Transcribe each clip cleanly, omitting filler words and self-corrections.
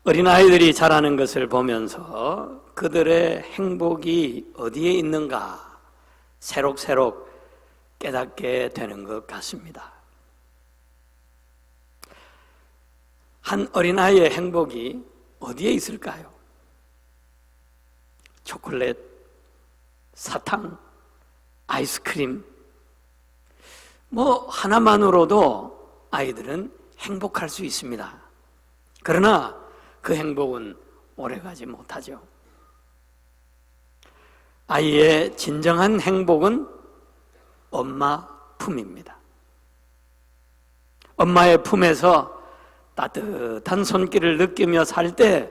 어린아이들이 자라는 것을 보면서 그들의 행복이 어디에 있는가 새록새록 깨닫게 되는 것 같습니다. 한 어린아이의 행복이 어디에 있을까요? 초콜릿, 사탕, 아이스크림, 하나만으로도 아이들은 행복할 수 있습니다. 그러나 그 행복은 오래가지 못하죠. 아이의 진정한 행복은 엄마 품입니다. 엄마의 품에서 따뜻한 손길을 느끼며 살 때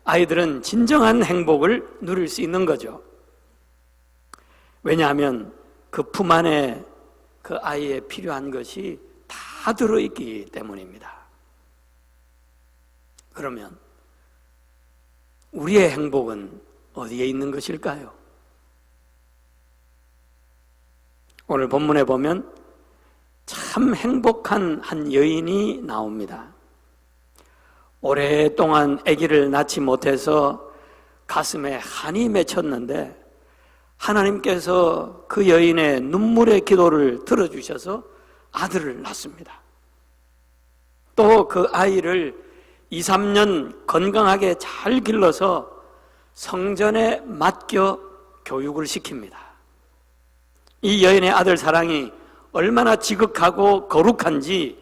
아이들은 진정한 행복을 누릴 수 있는 거죠. 왜냐하면 그 품 안에 그 아이에 필요한 것이 다 들어있기 때문입니다. 그러면 우리의 행복은 어디에 있는 것일까요? 오늘 본문에 보면 참 행복한 한 여인이 나옵니다. 오랫동안 아기를 낳지 못해서 가슴에 한이 맺혔는데 하나님께서 그 여인의 눈물의 기도를 들어주셔서 아들을 낳습니다. 또 그 아이를 2, 3년 건강하게 잘 길러서 성전에 맡겨 교육을 시킵니다. 이 여인의 아들 사랑이 얼마나 지극하고 거룩한지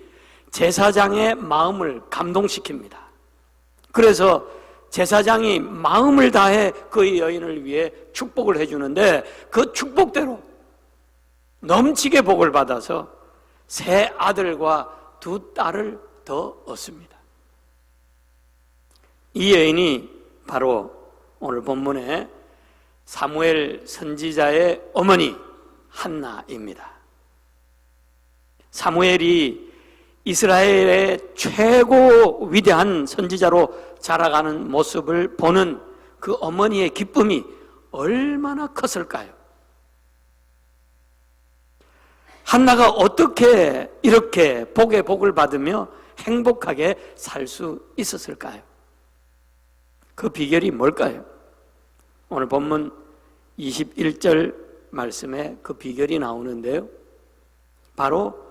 제사장의 마음을 감동시킵니다. 그래서 제사장이 마음을 다해 그 여인을 위해 축복을 해주는데 그 축복대로 넘치게 복을 받아서 세 아들과 두 딸을 더 얻습니다. 이 여인이 바로 오늘 본문에 사무엘 선지자의 어머니 한나입니다. 사무엘이 이스라엘의 최고 위대한 선지자로 자라가는 모습을 보는 그 어머니의 기쁨이 얼마나 컸을까요? 한나가 어떻게 이렇게 복의 복을 받으며 행복하게 살 수 있었을까요? 그 비결이 뭘까요? 오늘 본문 21절 말씀에 그 비결이 나오는데요. 바로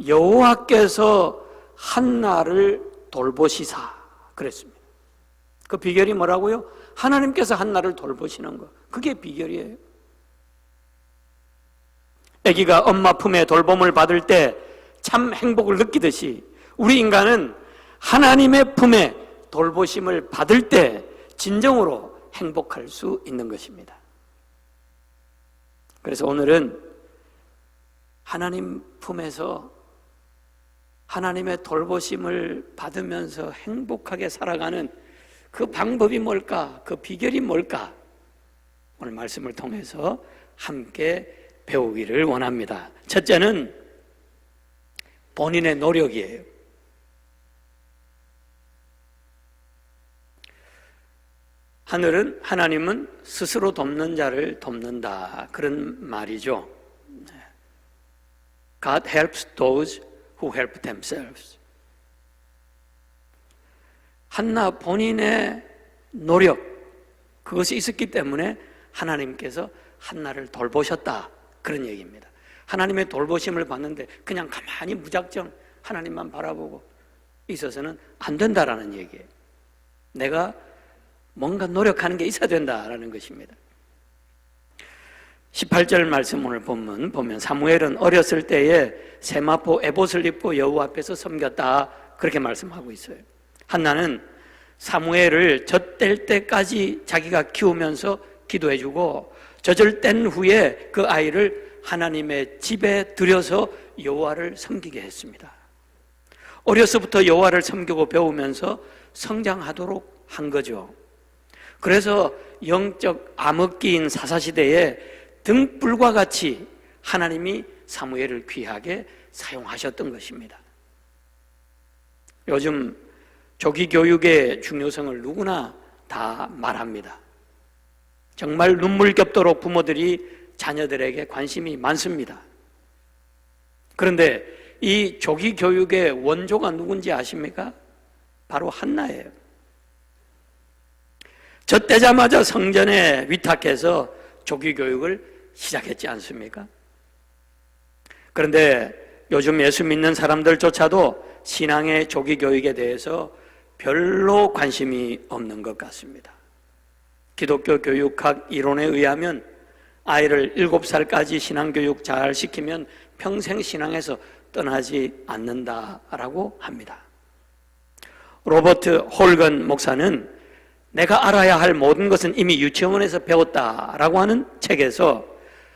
여호와께서 한나를 돌보시사 그랬습니다. 그 비결이 뭐라고요? 하나님께서 한나를 돌보시는 거. 그게 비결이에요. 아기가 엄마 품에 돌봄을 받을 때 참 행복을 느끼듯이 우리 인간은 하나님의 품에 돌보심을 받을 때 진정으로 행복할 수 있는 것입니다. 그래서 오늘은 하나님 품에서 하나님의 돌보심을 받으면서 행복하게 살아가는 그 방법이 뭘까? 그 비결이 뭘까? 오늘 말씀을 통해서 함께 배우기를 원합니다. 첫째는 본인의 노력이에요. 하나님은 스스로 돕는 자를 돕는다. 그런 말이죠. God helps those who help themselves. 한나 본인의 노력, 그것이 있었기 때문에 하나님께서 한나를 돌보셨다. 그런 얘기입니다. 하나님의 돌보심을 받는데 그냥 가만히 무작정 하나님만 바라보고 있어서는 안 된다라는 얘기예요. 내가 뭔가 노력하는 게 있어야 된다라는 것입니다. 18절 말씀 오늘 본문 보면 사무엘은 어렸을 때에 세마포 에봇을 입고 여호와 앞에서 섬겼다 그렇게 말씀하고 있어요. 한나는 사무엘을 젖될 때까지 자기가 키우면서 기도해주고 젖을 뗀 후에 그 아이를 하나님의 집에 들여서 여호와를 섬기게 했습니다. 어려서부터 여호와를 섬기고 배우면서 성장하도록 한 거죠. 그래서 영적 암흑기인 사사시대에 등불과 같이 하나님이 사무엘을 귀하게 사용하셨던 것입니다. 요즘 조기 교육의 중요성을 누구나 다 말합니다. 정말 눈물겹도록 부모들이 자녀들에게 관심이 많습니다. 그런데 이 조기 교육의 원조가 누군지 아십니까? 바로 한나예요. 젖대자마자 성전에 위탁해서 조기교육을 시작했지 않습니까? 그런데 요즘 예수 믿는 사람들조차도 신앙의 조기교육에 대해서 별로 관심이 없는 것 같습니다. 기독교 교육학 이론에 의하면 아이를 7살까지 신앙교육 잘 시키면 평생 신앙에서 떠나지 않는다라고 합니다. 로버트 홀건 목사는 내가 알아야 할 모든 것은 이미 유치원에서 배웠다라고 하는 책에서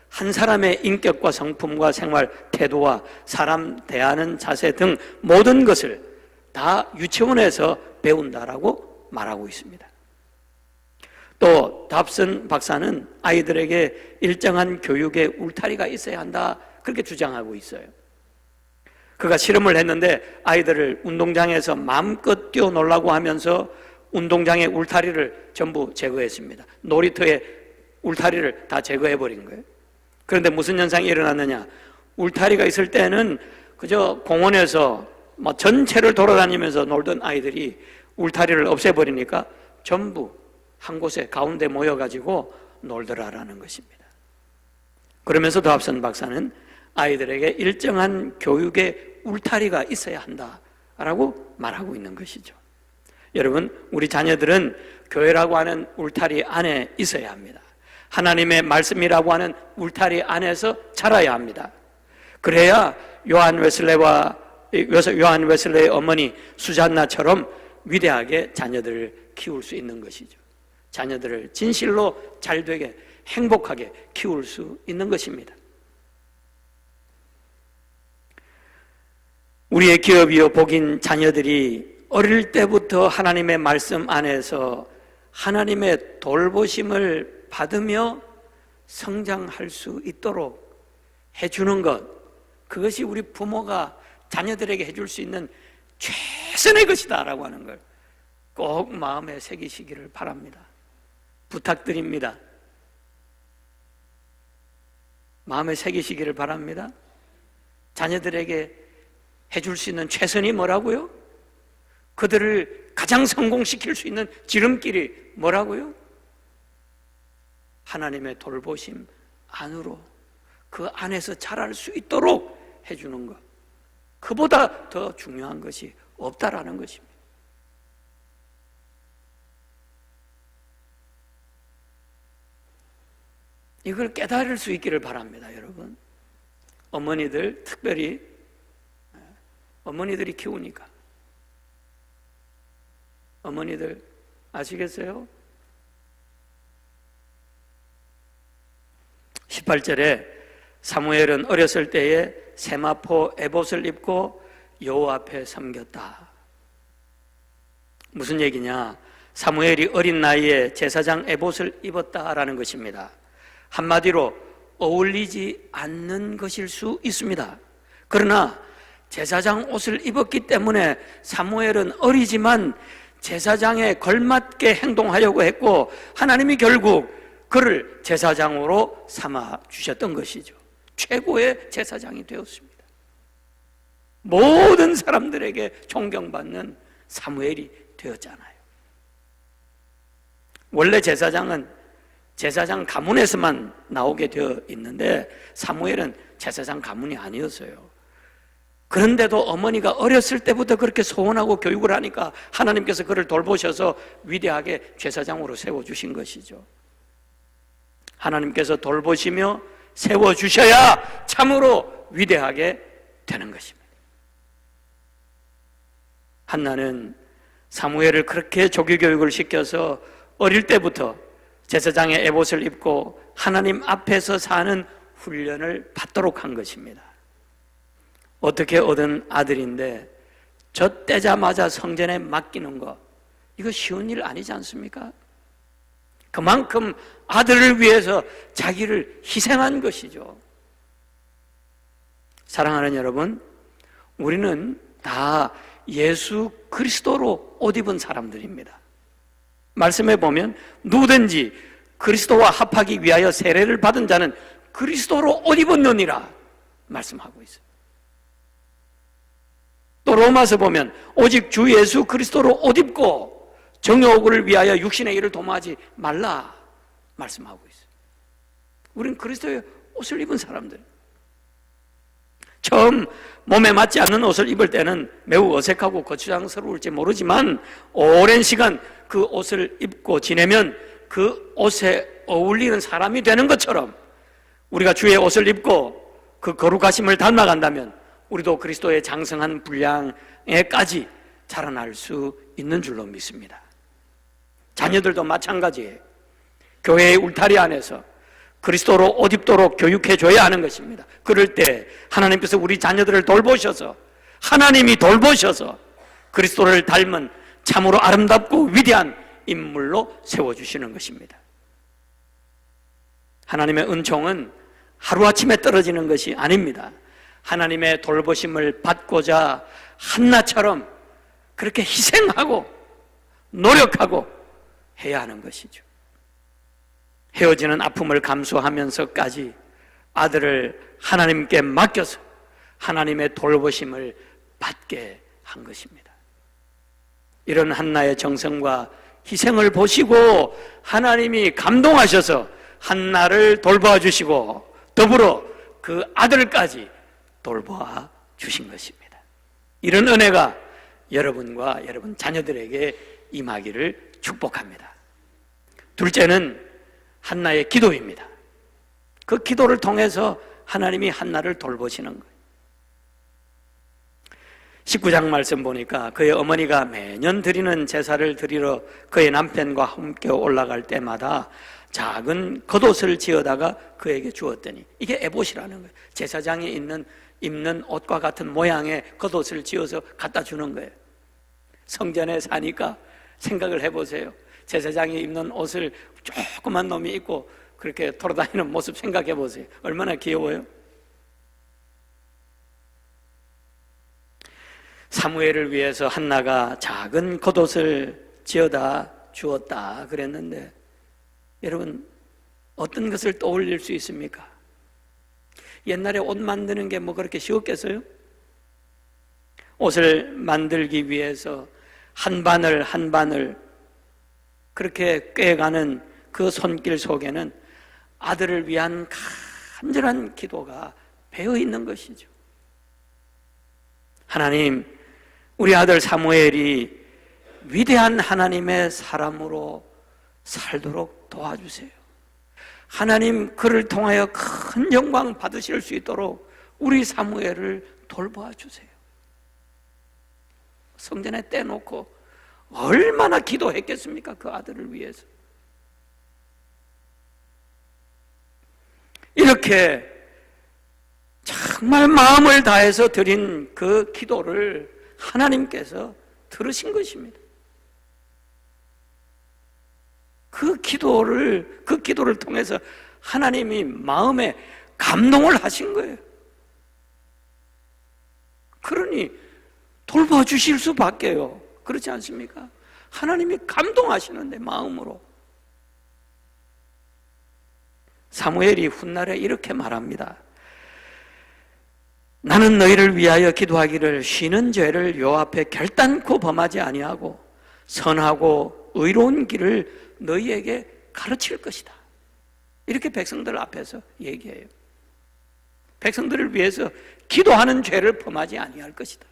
한 사람의 인격과 성품과 생활, 태도와 사람 대하는 자세 등 모든 것을 다 유치원에서 배운다라고 말하고 있습니다. 또 답슨 박사는 아이들에게 일정한 교육의 울타리가 있어야 한다 그렇게 주장하고 있어요. 그가 실험을 했는데 아이들을 운동장에서 마음껏 뛰어놀라고 하면서 운동장의 울타리를 전부 제거했습니다. 놀이터의 울타리를 다 제거해버린 거예요. 그런데 무슨 현상이 일어났느냐, 울타리가 있을 때는 그저 공원에서 전체를 돌아다니면서 놀던 아이들이 울타리를 없애버리니까 전부 한 곳에 가운데 모여가지고 놀더라라는 것입니다. 그러면서 도합선 박사는 아이들에게 일정한 교육의 울타리가 있어야 한다라고 말하고 있는 것이죠. 여러분, 우리 자녀들은 교회라고 하는 울타리 안에 있어야 합니다. 하나님의 말씀이라고 하는 울타리 안에서 자라야 합니다. 그래야 요한 웨슬레의 어머니 수잔나처럼 위대하게 자녀들을 키울 수 있는 것이죠. 자녀들을 진실로 잘되게 행복하게 키울 수 있는 것입니다. 우리의 기업이요 복인 자녀들이 어릴 때부터 하나님의 말씀 안에서 하나님의 돌보심을 받으며 성장할 수 있도록 해주는 것, 그것이 우리 부모가 자녀들에게 해줄 수 있는 최선의 것이다 라고 하는 걸 꼭 마음에 새기시기를 바랍니다. 부탁드립니다. 마음에 새기시기를 바랍니다. 자녀들에게 해줄 수 있는 최선이 뭐라고요? 그들을 가장 성공시킬 수 있는 지름길이 뭐라고요? 하나님의 돌보심 안으로, 그 안에서 자랄 수 있도록 해주는 것, 그보다 더 중요한 것이 없다라는 것입니다. 이걸 깨달을 수 있기를 바랍니다, 여러분. 어머니들, 특별히 어머니들이 키우니까. 어머니들 아시겠어요? 18절에 사무엘은 어렸을 때에 세마포 에봇을 입고 여호와 앞에 섬겼다. 무슨 얘기냐? 사무엘이 어린 나이에 제사장 에봇을 입었다라는 것입니다. 한마디로 어울리지 않는 것일 수 있습니다. 그러나 제사장 옷을 입었기 때문에 사무엘은 어리지만 제사장에 걸맞게 행동하려고 했고 하나님이 결국 그를 제사장으로 삼아 주셨던 것이죠. 최고의 제사장이 되었습니다. 모든 사람들에게 존경받는 사무엘이 되었잖아요. 원래 제사장은 제사장 가문에서만 나오게 되어 있는데 사무엘은 제사장 가문이 아니었어요. 그런데도 어머니가 어렸을 때부터 그렇게 소원하고 교육을 하니까 하나님께서 그를 돌보셔서 위대하게 제사장으로 세워주신 것이죠. 하나님께서 돌보시며 세워주셔야 참으로 위대하게 되는 것입니다. 한나는 사무엘을 그렇게 조기교육을 시켜서 어릴 때부터 제사장의 에봇을 입고 하나님 앞에서 사는 훈련을 받도록 한 것입니다. 어떻게 얻은 아들인데 젖대자마자 성전에 맡기는 것, 이거 쉬운 일 아니지 않습니까? 그만큼 아들을 위해서 자기를 희생한 것이죠. 사랑하는 여러분, 우리는 다 예수 그리스도로 옷 입은 사람들입니다. 말씀해 보면 누구든지 그리스도와 합하기 위하여 세례를 받은 자는 그리스도로 옷 입었느니라 말씀하고 있어요. 또 로마서 보면 오직 주 예수 그리스도로 옷 입고 정욕을 위하여 육신의 일을 도모하지 말라 말씀하고 있어요. 우린 그리스도의 옷을 입은 사람들. 처음 몸에 맞지 않는 옷을 입을 때는 매우 어색하고 거추장스러울지 모르지만 오랜 시간 그 옷을 입고 지내면 그 옷에 어울리는 사람이 되는 것처럼 우리가 주의 옷을 입고 그 거룩하심을 닮아간다면 우리도 그리스도의 장성한 분량에까지 자라날 수 있는 줄로 믿습니다. 자녀들도 마찬가지예요. 교회의 울타리 안에서 그리스도로 옷 입도록 교육해줘야 하는 것입니다. 그럴 때 하나님께서 우리 자녀들을 돌보셔서, 하나님이 돌보셔서 그리스도를 닮은 참으로 아름답고 위대한 인물로 세워주시는 것입니다. 하나님의 은총은 하루아침에 떨어지는 것이 아닙니다. 하나님의 돌보심을 받고자 한나처럼 그렇게 희생하고 노력하고 해야 하는 것이죠. 헤어지는 아픔을 감수하면서까지 아들을 하나님께 맡겨서 하나님의 돌보심을 받게 한 것입니다. 이런 한나의 정성과 희생을 보시고 하나님이 감동하셔서 한나를 돌보아 주시고 더불어 그 아들까지 돌보아 주신 것입니다. 이런 은혜가 여러분과 여러분 자녀들에게 임하기를 축복합니다. 둘째는 한나의 기도입니다. 그 기도를 통해서 하나님이 한나를 돌보시는 거예요. 19장 말씀 보니까 그의 어머니가 매년 드리는 제사를 드리러 그의 남편과 함께 올라갈 때마다 작은 겉옷을 지어다가 그에게 주었더니, 이게 에봇이라는 거예요. 제사장에 입는 옷과 같은 모양의 겉옷을 지어서 갖다 주는 거예요. 성전에 사니까 생각을 해보세요. 제사장이 입는 옷을 조그만 놈이 입고 그렇게 돌아다니는 모습 생각해 보세요. 얼마나 귀여워요. 사무엘을 위해서 한나가 작은 겉옷을 지어다 주었다 그랬는데, 여러분 어떤 것을 떠올릴 수 있습니까? 옛날에 옷 만드는 게 뭐 그렇게 쉬웠겠어요? 옷을 만들기 위해서 한 바늘 한 바늘 그렇게 꿰가는 그 손길 속에는 아들을 위한 간절한 기도가 배어 있는 것이죠. 하나님, 우리 아들 사무엘이 위대한 하나님의 사람으로 살도록 도와주세요. 하나님, 그를 통하여 큰 영광 받으실 수 있도록 우리 사무엘을 돌보아 주세요. 성전에 떼놓고 얼마나 기도했겠습니까? 그 아들을 위해서. 이렇게 정말 마음을 다해서 드린 그 기도를 하나님께서 들으신 것입니다. 그 기도를 통해서 하나님이 마음에 감동을 하신 거예요. 그러니 돌봐주실 수밖에요. 그렇지 않습니까? 하나님이 감동하시는데 마음으로. 사무엘이 훗날에 이렇게 말합니다. 나는 너희를 위하여 기도하기를 쉬는 죄를 요 앞에 결단코 범하지 아니하고 선하고 의로운 길을 너희에게 가르칠 것이다. 이렇게 백성들 앞에서 얘기해요. 백성들을 위해서 기도하는 죄를 범하지 아니할 것이다.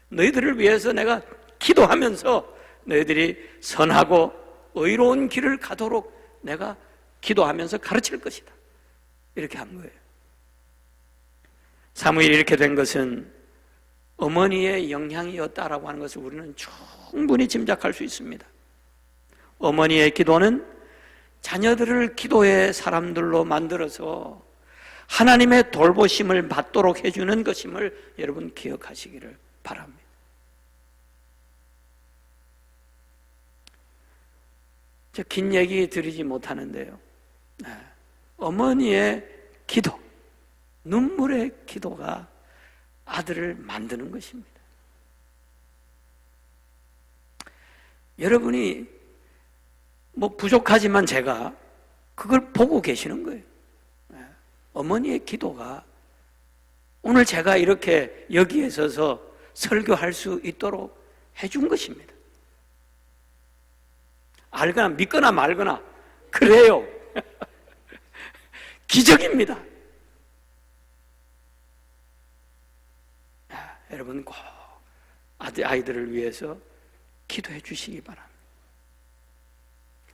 너희들을 위해서 내가 기도하면서 너희들이 선하고 의로운 길을 가도록 내가 기도하면서 가르칠 것이다. 이렇게 한 거예요. 사무엘이 이렇게 된 것은 어머니의 영향이었다라고 하는 것을 우리는 충분히 짐작할 수 있습니다. 어머니의 기도는 자녀들을 기도의 사람들로 만들어서 하나님의 돌보심을 받도록 해주는 것임을 여러분 기억하시기를 바랍니다. 저 긴 얘기 드리지 못하는데요, 어머니의 기도, 눈물의 기도가 아들을 만드는 것입니다. 여러분이 뭐 부족하지만 제가 그걸 보고 계시는 거예요. 어머니의 기도가 오늘 제가 이렇게 여기에 서서 설교할 수 있도록 해준 것입니다. 말거나 믿거나 말거나 그래요. 기적입니다. 여러분 꼭 아이들을 위해서 기도해 주시기 바랍니다.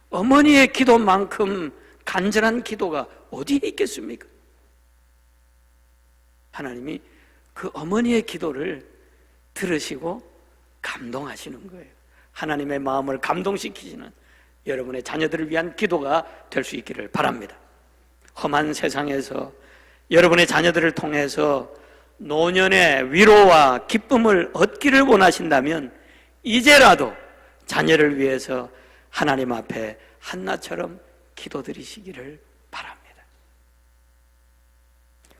어머니의 기도만큼 간절한 기도가 어디에 있겠습니까? 하나님이 그 어머니의 기도를 들으시고 감동하시는 거예요. 하나님의 마음을 감동시키시는 여러분의 자녀들을 위한 기도가 될 수 있기를 바랍니다. 험한 세상에서 여러분의 자녀들을 통해서 노년의 위로와 기쁨을 얻기를 원하신다면 이제라도 자녀를 위해서 하나님 앞에 한나처럼 기도드리시기를 바랍니다.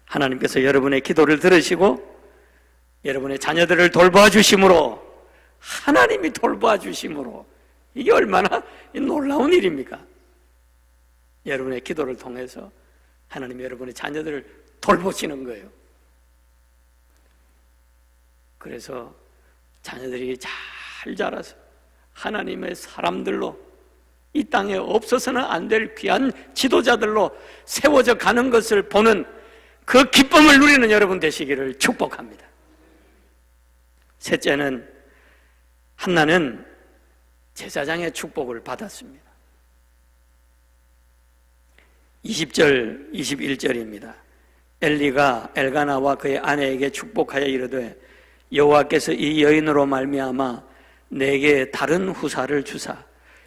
하나님께서 여러분의 기도를 들으시고 여러분의 자녀들을 돌보아 주심으로, 하나님이 돌보아 주심으로, 이게 얼마나 놀라운 일입니까? 여러분의 기도를 통해서 하나님이 여러분의 자녀들을 돌보시는 거예요. 그래서 자녀들이 잘 자라서 하나님의 사람들로, 이 땅에 없어서는 안 될 귀한 지도자들로 세워져 가는 것을 보는 그 기쁨을 누리는 여러분 되시기를 축복합니다. 셋째는, 한나는 제사장의 축복을 받았습니다. 20절, 21절입니다. 엘리가 엘가나와 그의 아내에게 축복하여 이르되 여호와께서 이 여인으로 말미암아 내게 다른 후사를 주사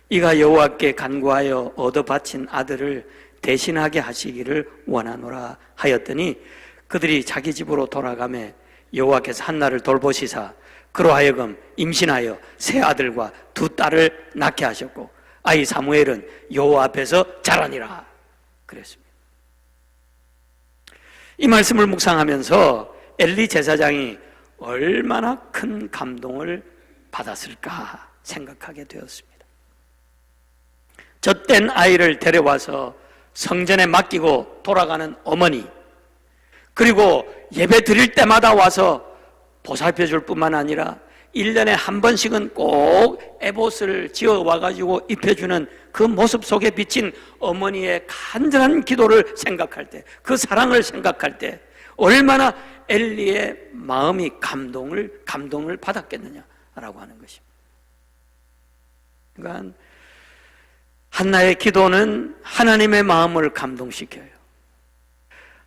이가 여호와께 간구하여 얻어 바친 아들을 대신하게 하시기를 원하노라 하였더니 그들이 자기 집으로 돌아가매 여호와께서 한나를 돌보시사 그로 하여금 임신하여 세 아들과 두 딸을 낳게 하셨고 아이 사무엘은 여호와 앞에서 자라니라 그랬습니다. 이 말씀을 묵상하면서 엘리 제사장이 얼마나 큰 감동을 받았을까 생각하게 되었습니다. 젖된 아이를 데려와서 성전에 맡기고 돌아가는 어머니, 그리고 예배 드릴 때마다 와서 보살펴 줄 뿐만 아니라 1년에 한 번씩은 꼭 에봇을 지어와가지고 입혀주는 그 모습 속에 비친 어머니의 간절한 기도를 생각할 때, 그 사랑을 생각할 때 얼마나 엘리의 마음이 감동을 받았겠느냐라고 하는 것입니다. 그러니까 한나의 기도는 하나님의 마음을 감동시켜요.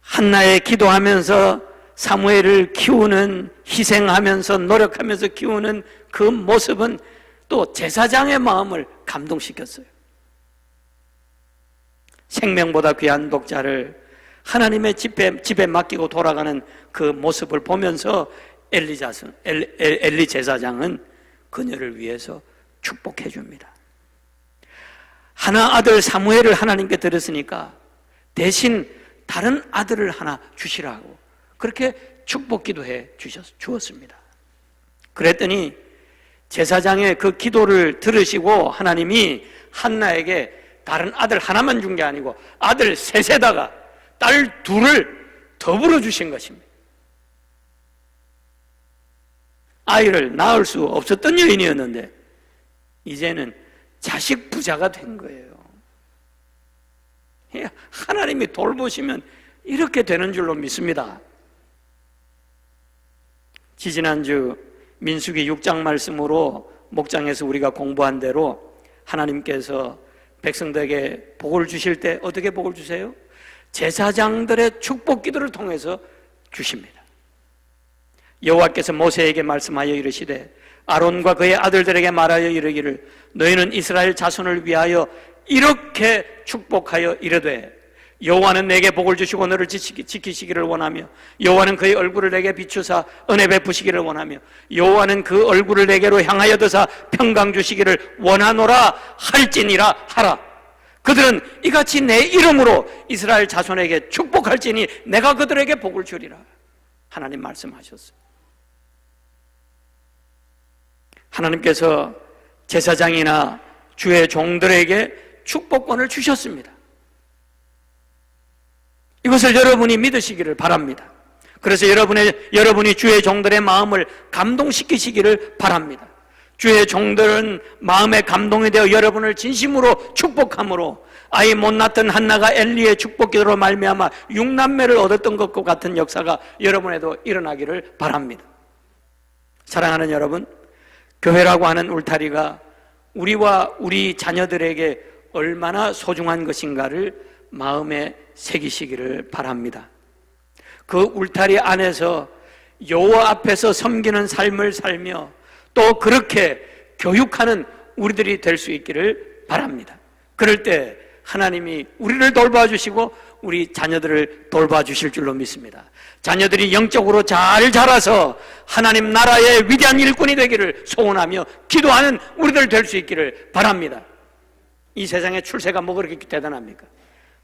한나의 기도하면서 사무엘을 키우는, 희생하면서 노력하면서 키우는 그 모습은 또 제사장의 마음을 감동시켰어요. 생명보다 귀한 독자를 하나님의 집에 맡기고 돌아가는 그 모습을 보면서 엘리 제사장은 그녀를 위해서 축복해 줍니다. 하나 아들 사무엘을 하나님께 드렸으니까 대신 다른 아들을 하나 주시라고 그렇게 축복 기도해 주었습니다. 그랬더니 제사장의 그 기도를 들으시고 하나님이 한나에게 다른 아들 하나만 준 게 아니고 아들 셋에다가 딸 둘을 더불어 주신 것입니다. 아이를 낳을 수 없었던 여인이었는데 이제는 자식 부자가 된 거예요. 하나님이 돌보시면 이렇게 되는 줄로 믿습니다. 지지난주 민수기 6장 말씀으로 목장에서 우리가 공부한 대로 하나님께서 백성들에게 복을 주실 때 어떻게 복을 주세요? 제사장들의 축복 기도를 통해서 주십니다. 여호와께서 모세에게 말씀하여 이르시되 아론과 그의 아들들에게 말하여 이르기를 너희는 이스라엘 자손을 위하여 이렇게 축복하여 이르되 여호와는 내게 복을 주시고 너를 지키시기를 원하며 여호와는 그의 얼굴을 내게 비추사 은혜 베푸시기를 원하며 여호와는 그 얼굴을 내게로 향하여 드사 평강 주시기를 원하노라 할지니라 하라. 그들은 이같이 내 이름으로 이스라엘 자손에게 축복할지니 내가 그들에게 복을 주리라. 하나님 말씀하셨어요. 하나님께서 제사장이나 주의 종들에게 축복권을 주셨습니다. 이것을 여러분이 믿으시기를 바랍니다. 그래서 여러분이 주의 종들의 마음을 감동시키시기를 바랍니다. 주의 종들은 마음에 감동이 되어 여러분을 진심으로 축복함으로 아이 못 낳던 한나가 엘리의 축복 기도로 말미암아 6남매를 얻었던 것과 같은 역사가 여러분에도 일어나기를 바랍니다. 사랑하는 여러분, 교회라고 하는 울타리가 우리와 우리 자녀들에게 얼마나 소중한 것인가를 마음에 새기시기를 바랍니다. 그 울타리 안에서 여호와 앞에서 섬기는 삶을 살며 또 그렇게 교육하는 우리들이 될 수 있기를 바랍니다. 그럴 때 하나님이 우리를 돌봐주시고 우리 자녀들을 돌봐주실 줄로 믿습니다. 자녀들이 영적으로 잘 자라서 하나님 나라의 위대한 일꾼이 되기를 소원하며 기도하는 우리들 될 수 있기를 바랍니다. 이 세상에 출세가 뭐 그렇게 대단합니까?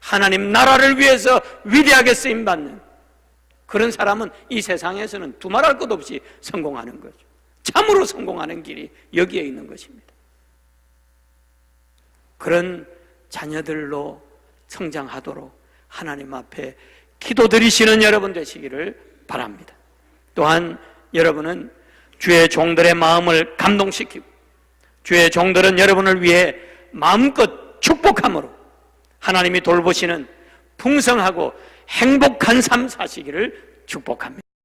하나님 나라를 위해서 위대하게 쓰임받는 그런 사람은 이 세상에서는 두말할 것 없이 성공하는 거죠. 참으로 성공하는 길이 여기에 있는 것입니다. 그런 자녀들로 성장하도록 하나님 앞에 기도드리시는 여러분 되시기를 바랍니다. 또한 여러분은 주의 종들의 마음을 감동시키고 주의 종들은 여러분을 위해 마음껏 축복함으로 하나님이 돌보시는 풍성하고 행복한 삶 사시기를 축복합니다.